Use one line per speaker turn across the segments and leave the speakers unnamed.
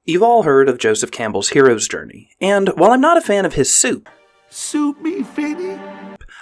You've all heard of Joseph Campbell's hero's journey, and while I'm not a fan of his soup
me, Finny,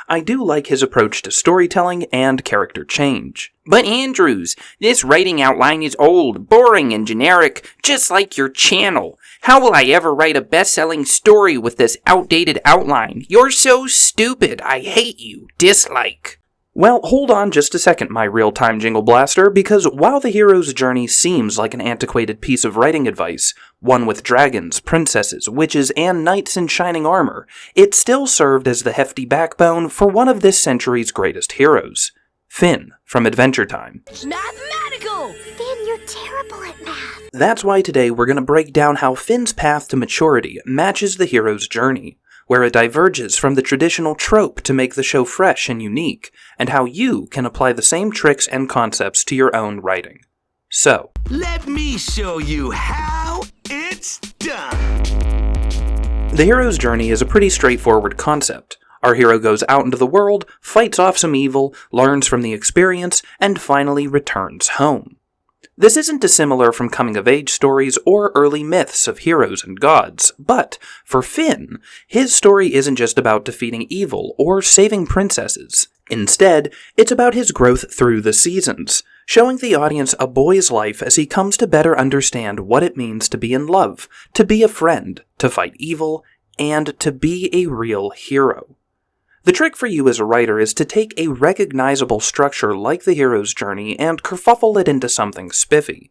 I do like his approach to storytelling and character change.
But Andrews, this writing outline is old, boring, and generic, just like your channel. How will I ever write a best-selling story with this outdated outline? You're so stupid. I hate you. Dislike.
Well, hold on just a second, my real-time Jingle Blaster, because while the hero's journey seems like an antiquated piece of writing advice, one with dragons, princesses, witches, and knights in shining armor, it still served as the hefty backbone for one of this century's greatest heroes, Finn from Adventure Time.
Mathematical! Finn, you're terrible at math.
That's why today we're going to break down how Finn's path to maturity matches the hero's journey, where it diverges from the traditional trope to make the show fresh and unique, and how you can apply the same tricks and concepts to your own writing. So,
let me show you how it's done.
The hero's journey is a pretty straightforward concept. Our hero goes out into the world, fights off some evil, learns from the experience, and finally returns home. This isn't dissimilar from coming-of-age stories or early myths of heroes and gods, but for Finn, his story isn't just about defeating evil or saving princesses. Instead, it's about his growth through the seasons, showing the audience a boy's life as he comes to better understand what it means to be in love, to be a friend, to fight evil, and to be a real hero. The trick for you as a writer is to take a recognizable structure like the hero's journey and kerfuffle it into something spiffy.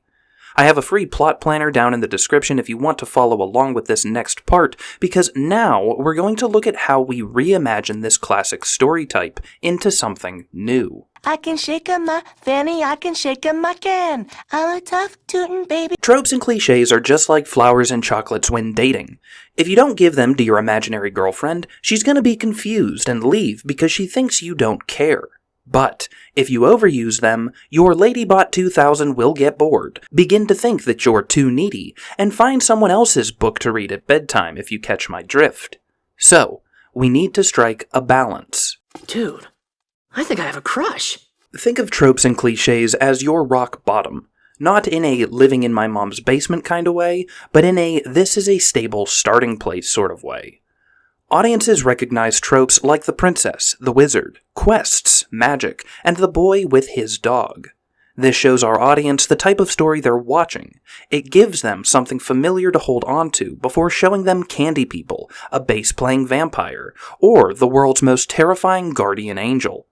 I have a free plot planner down in the description if you want to follow along with this next part, because now we're going to look at how we reimagine this classic story type into something new.
I can shake 'em, my fanny, I can shake 'em, I can. I'm a tough tootin' baby.
Tropes and clichés are just like flowers and chocolates when dating. If you don't give them to your imaginary girlfriend, she's gonna be confused and leave because she thinks you don't care. But if you overuse them, your Ladybot 2000 will get bored, begin to think that you're too needy, and find someone else's book to read at bedtime if you catch my drift. So, we need to strike a balance.
Dude, I think I have a crush.
Think of tropes and clichés as your rock bottom. Not in a living in my mom's basement kind of way, but in a this is a stable starting place sort of way. Audiences recognize tropes like the princess, the wizard, quests, magic, and the boy with his dog. This shows our audience the type of story they're watching. It gives them something familiar to hold on to before showing them candy people, a bass-playing vampire, or the world's most terrifying guardian angel.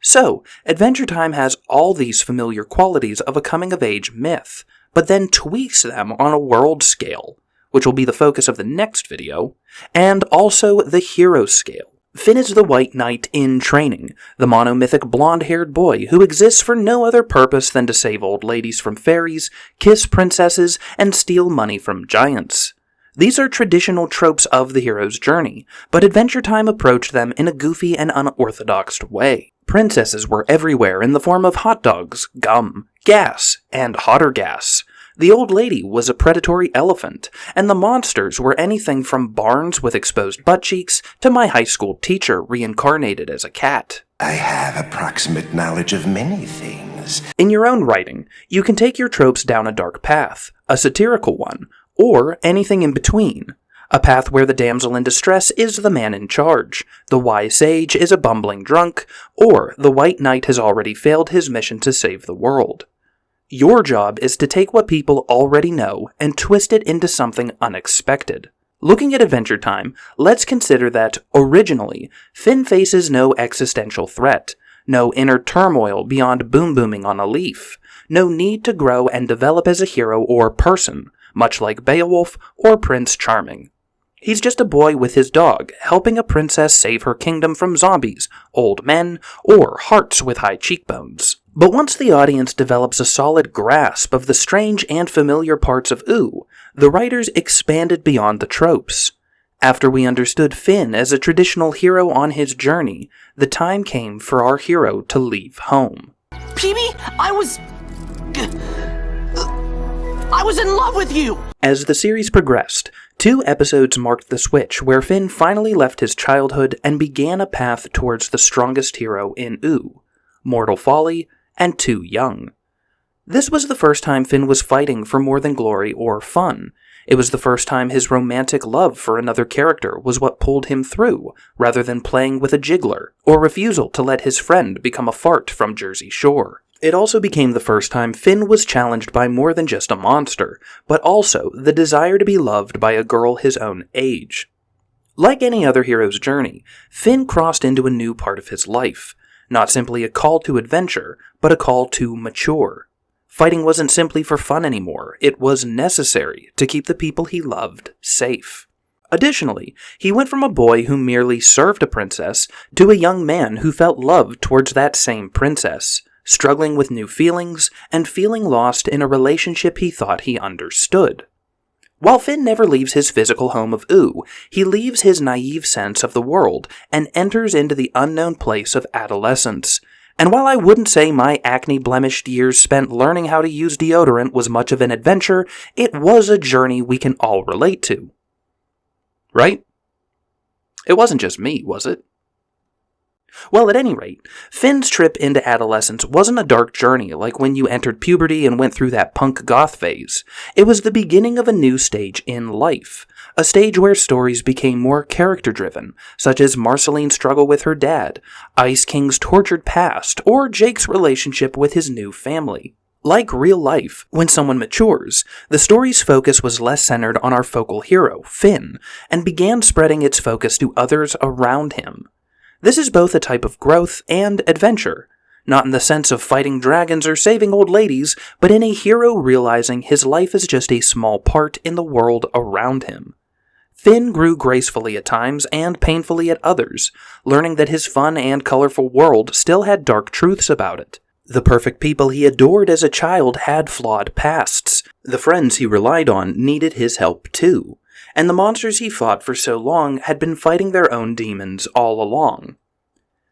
So, Adventure Time has all these familiar qualities of a coming-of-age myth, but then tweaks them on a world scale, which will be the focus of the next video, and also the hero scale. Finn is the White Knight in training, the monomythic blonde-haired boy who exists for no other purpose than to save old ladies from fairies, kiss princesses, and steal money from giants. These are traditional tropes of the hero's journey, but Adventure Time approached them in a goofy and unorthodox way. Princesses were everywhere in the form of hot dogs, gum, gas, and hotter gas. The old lady was a predatory elephant, and the monsters were anything from barns with exposed butt cheeks to my high school teacher reincarnated as a cat.
I have approximate knowledge of many things.
In your own writing, you can take your tropes down a dark path, a satirical one, or anything in between. A path where the damsel in distress is the man in charge, the wise sage is a bumbling drunk, or the white knight has already failed his mission to save the world. Your job is to take what people already know and twist it into something unexpected. Looking at Adventure Time, let's consider that, originally, Finn faces no existential threat, no inner turmoil beyond boom-booming on a leaf, no need to grow and develop as a hero or person, much like Beowulf or Prince Charming. He's just a boy with his dog, helping a princess save her kingdom from zombies, old men, or hearts with high cheekbones. But once the audience develops a solid grasp of the strange and familiar parts of Ooh, the writers expanded beyond the tropes. After we understood Finn as a traditional hero on his journey, the time came for our hero to leave home.
PB, I was in love with you!
As the series progressed, 2 episodes marked the switch where Finn finally left his childhood and began a path towards the strongest hero in Ooh, Mortal Folly and Too Young. This was the first time Finn was fighting for more than glory or fun. It was the first time his romantic love for another character was what pulled him through, rather than playing with a jiggler, or refusal to let his friend become a fart from Jersey Shore. It also became the first time Finn was challenged by more than just a monster, but also the desire to be loved by a girl his own age. Like any other hero's journey, Finn crossed into a new part of his life. Not simply a call to adventure, but a call to mature. Fighting wasn't simply for fun anymore, it was necessary to keep the people he loved safe. Additionally, he went from a boy who merely served a princess to a young man who felt love towards that same princess, struggling with new feelings and feeling lost in a relationship he thought he understood. While Finn never leaves his physical home of Ooh, he leaves his naive sense of the world and enters into the unknown place of adolescence. And while I wouldn't say my acne-blemished years spent learning how to use deodorant was much of an adventure, it was a journey we can all relate to. Right? It wasn't just me, was it? Well, at any rate, Finn's trip into adolescence wasn't a dark journey like when you entered puberty and went through that punk goth phase. It was the beginning of a new stage in life, a stage where stories became more character-driven, such as Marceline's struggle with her dad, Ice King's tortured past, or Jake's relationship with his new family. Like real life, when someone matures, the story's focus was less centered on our focal hero, Finn, and began spreading its focus to others around him. This is both a type of growth and adventure, not in the sense of fighting dragons or saving old ladies, but in a hero realizing his life is just a small part in the world around him. Finn grew gracefully at times and painfully at others, learning that his fun and colorful world still had dark truths about it. The perfect people he adored as a child had flawed pasts. The friends he relied on needed his help too. And the monsters he fought for so long had been fighting their own demons all along.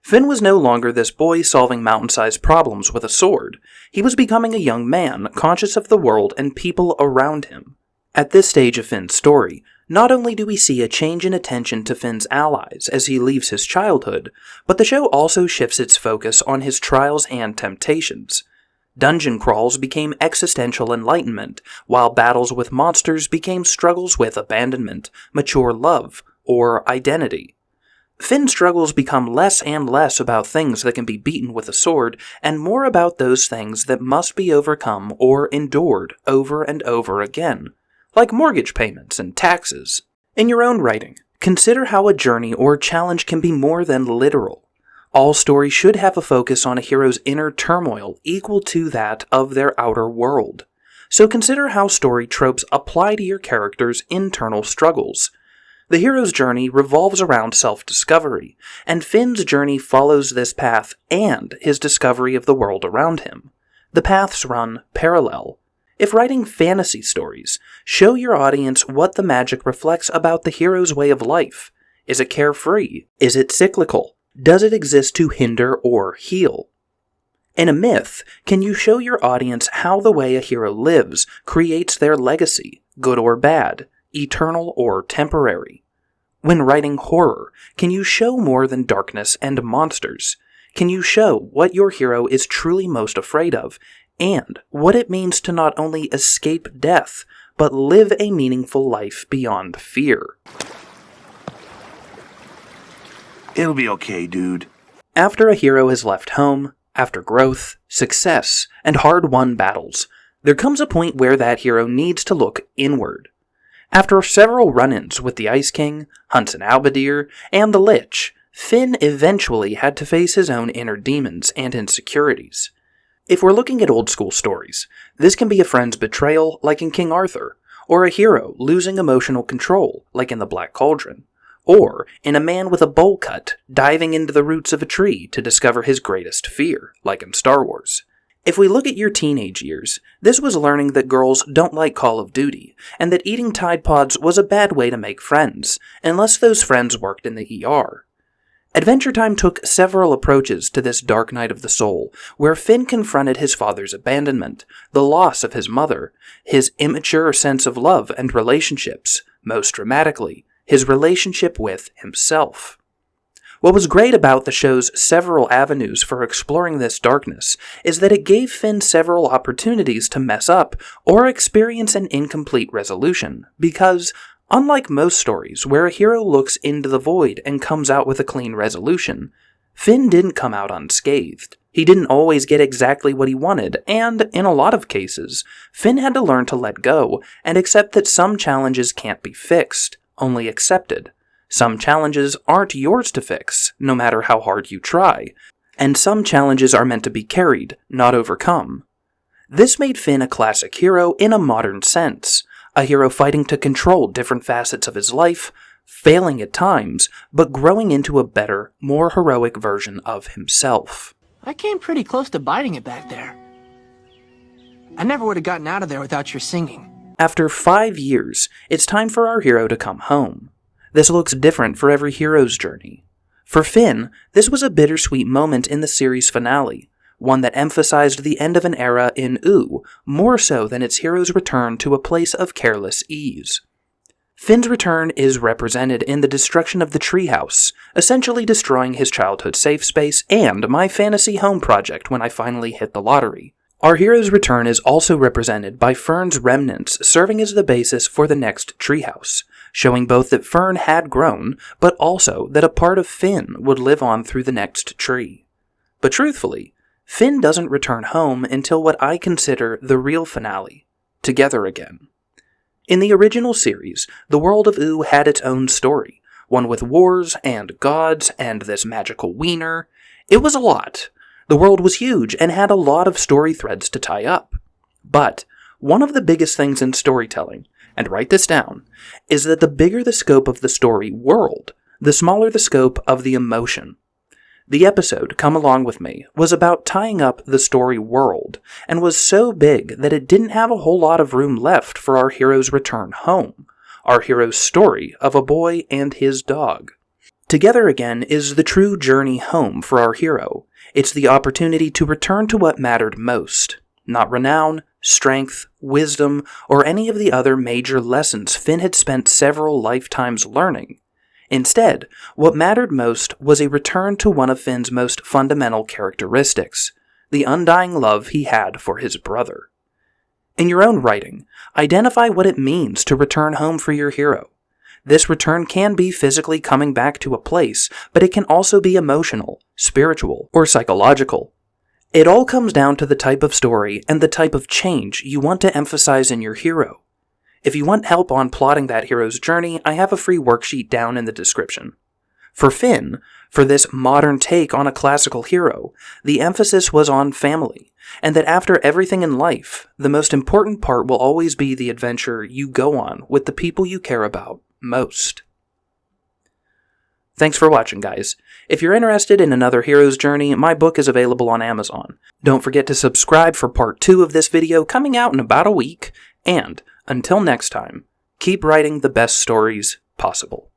Finn was no longer this boy solving mountain-sized problems with a sword. He was becoming a young man, conscious of the world and people around him. At this stage of Finn's story, not only do we see a change in attention to Finn's allies as he leaves his childhood, but the show also shifts its focus on his trials and temptations. Dungeon crawls became existential enlightenment, while battles with monsters became struggles with abandonment, mature love, or identity. Finn's struggles become less and less about things that can be beaten with a sword, and more about those things that must be overcome or endured over and over again, like mortgage payments and taxes. In your own writing, consider how a journey or challenge can be more than literal. All stories should have a focus on a hero's inner turmoil equal to that of their outer world. So consider how story tropes apply to your character's internal struggles. The hero's journey revolves around self-discovery, and Finn's journey follows this path and his discovery of the world around him. The paths run parallel. If writing fantasy stories, show your audience what the magic reflects about the hero's way of life. Is it carefree? Is it cyclical? Does it exist to hinder or heal? In a myth, can you show your audience how the way a hero lives creates their legacy, good or bad, eternal or temporary? When writing horror, can you show more than darkness and monsters? Can you show what your hero is truly most afraid of, and what it means to not only escape death, but live a meaningful life beyond fear?
It'll be okay, dude.
After a hero has left home, after growth, success, and hard-won battles, there comes a point where that hero needs to look inward. After several run-ins with the Ice King, Hunts and Albadir, and the Lich, Finn eventually had to face his own inner demons and insecurities. If we're looking at old-school stories, this can be a friend's betrayal, like in King Arthur, or a hero losing emotional control, like in the Black Cauldron, or in a man with a bowl cut diving into the roots of a tree to discover his greatest fear, like in Star Wars. If we look at your teenage years, this was learning that girls don't like Call of Duty, and that eating Tide Pods was a bad way to make friends, unless those friends worked in the ER. Adventure Time took several approaches to this dark night of the soul, where Finn confronted his father's abandonment, the loss of his mother, his immature sense of love and relationships, most dramatically, his relationship with himself. What was great about the show's several avenues for exploring this darkness is that it gave Finn several opportunities to mess up or experience an incomplete resolution, because, unlike most stories where a hero looks into the void and comes out with a clean resolution, Finn didn't come out unscathed. He didn't always get exactly what he wanted, and, in a lot of cases, Finn had to learn to let go and accept that some challenges can't be fixed, only accepted. Some challenges aren't yours to fix, no matter how hard you try, and some challenges are meant to be carried, not overcome. This made Finn a classic hero in a modern sense, a hero fighting to control different facets of his life, failing at times, but growing into a better, more heroic version of himself.
I came pretty close to biting it back there. I never would have gotten out of there without your singing.
After 5 years, it's time for our hero to come home. This looks different for every hero's journey. For Finn, this was a bittersweet moment in the series finale, one that emphasized the end of an era in Ooo more so than its hero's return to a place of careless ease. Finn's return is represented in the destruction of the treehouse, essentially destroying his childhood safe space and my fantasy home project when I finally hit the lottery. Our hero's return is also represented by Fern's remnants serving as the basis for the next treehouse, showing both that Fern had grown, but also that a part of Finn would live on through the next tree. But truthfully, Finn doesn't return home until what I consider the real finale, Together Again. In the original series, the world of Ooo had its own story, one with wars and gods and this magical wiener. It was a lot. The world was huge and had a lot of story threads to tie up. But one of the biggest things in storytelling, and write this down, is that the bigger the scope of the story world, the smaller the scope of the emotion. The episode, Come Along With Me, was about tying up the story world, and was so big that it didn't have a whole lot of room left for our hero's return home, our hero's story of a boy and his dog. Together Again is the true journey home for our hero. It's the opportunity to return to what mattered most, not renown, strength, wisdom, or any of the other major lessons Finn had spent several lifetimes learning. Instead, what mattered most was a return to one of Finn's most fundamental characteristics, the undying love he had for his brother. In your own writing, identify what it means to return home for your hero. This return can be physically coming back to a place, but it can also be emotional, spiritual, or psychological. It all comes down to the type of story and the type of change you want to emphasize in your hero. If you want help on plotting that hero's journey, I have a free worksheet down in the description. For Finn, for this modern take on a classical hero, the emphasis was on family, and that after everything in life, the most important part will always be the adventure you go on with the people you care about most. Thanks for watching, guys. If you're interested in another hero's journey, my book is available on Amazon. Don't forget to subscribe for part 2 of this video coming out in about a week, and until next time, keep writing the best stories possible.